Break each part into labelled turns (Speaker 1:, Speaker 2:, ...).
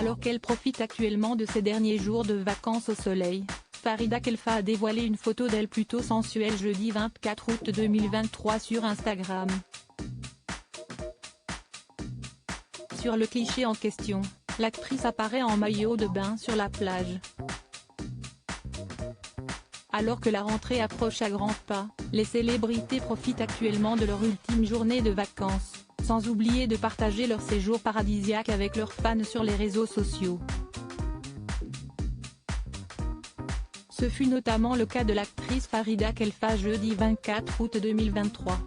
Speaker 1: Alors qu'elle profite actuellement de ses derniers jours de vacances au soleil, Farida Khelfa a dévoilé une photo d'elle plutôt sensuelle jeudi 24 août 2023 sur Instagram. Sur le cliché en question, l'actrice apparaît en maillot de bain sur la plage. Alors que la rentrée approche à grands pas, les célébrités profitent actuellement de leur ultime journée de vacances, sans oublier de partager leur séjour paradisiaque avec leurs fans sur les réseaux sociaux. Ce fut notamment le cas de l'actrice Farida Khelfa jeudi 24 août 2023.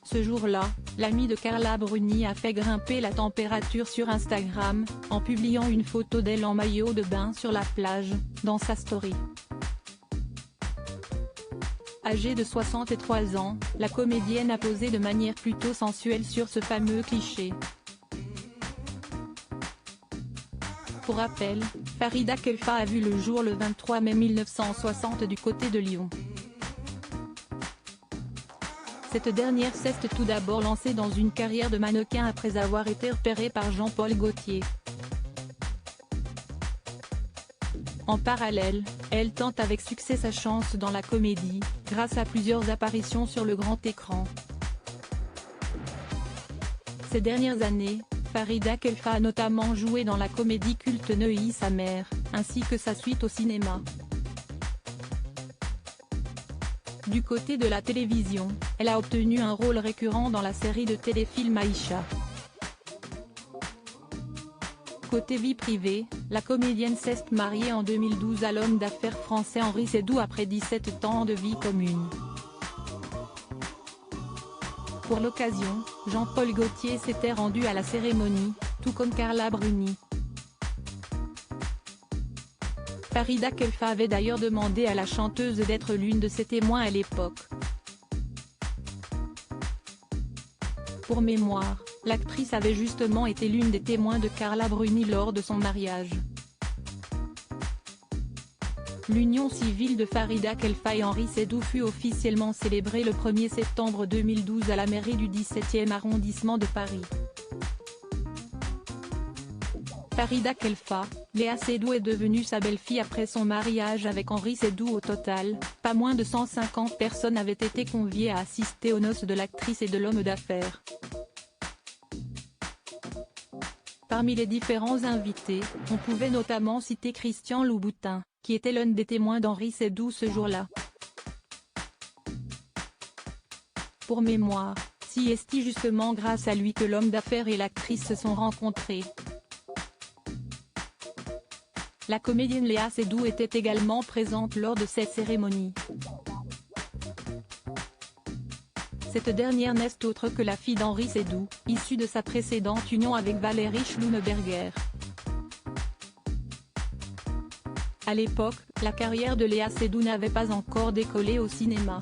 Speaker 1: Ce jour-là, l'amie de Carla Bruni a fait grimper la température sur Instagram, en publiant une photo d'elle en maillot de bain sur la plage, dans sa story. Âgée de 63 ans, la comédienne a posé de manière plutôt sensuelle sur ce fameux cliché. Pour rappel, Farida Khelfa a vu le jour le 23 mai 1960 du côté de Lyon. Cette dernière s'est tout d'abord lancée dans une carrière de mannequin après avoir été repérée par Jean-Paul Gaultier. En parallèle, elle tente avec succès sa chance dans la comédie, grâce à plusieurs apparitions sur le grand écran. Ces dernières années, Farida Khelfa a notamment joué dans la comédie culte Neuilly sa mère, ainsi que sa suite au cinéma. Du côté de la télévision, elle a obtenu un rôle récurrent dans la série de téléfilms Aïcha. Côté vie privée, la comédienne s'est mariée en 2012 à l'homme d'affaires français Henri Seydoux après 17 ans de vie commune. Pour l'occasion, Jean-Paul Gaultier s'était rendu à la cérémonie, tout comme Carla Bruni. Farida Khelfa avait d'ailleurs demandé à la chanteuse d'être l'une de ses témoins à l'époque. Pour mémoire, l'actrice avait justement été l'une des témoins de Carla Bruni lors de son mariage. L'union civile de Farida Khelfa et Henri Seydoux fut officiellement célébrée le 1er septembre 2012 à la mairie du 17e arrondissement de Paris. Farida Khelfa, Léa Seydoux est devenue sa belle-fille après son mariage avec Henri Seydoux. Au total, pas moins de 150 personnes avaient été conviées à assister aux noces de l'actrice et de l'homme d'affaires. Parmi les différents invités, on pouvait notamment citer Christian Louboutin, qui était l'un des témoins d'Henri Seydoux ce jour-là. Pour mémoire, c'est justement grâce à lui que l'homme d'affaires et l'actrice se sont rencontrés. La comédienne Léa Seydoux était également présente lors de cette cérémonie. Cette dernière n'est autre que la fille d'Henri Seydoux, issue de sa précédente union avec Valérie Schlumberger. À l'époque, la carrière de Léa Seydoux n'avait pas encore décollé au cinéma.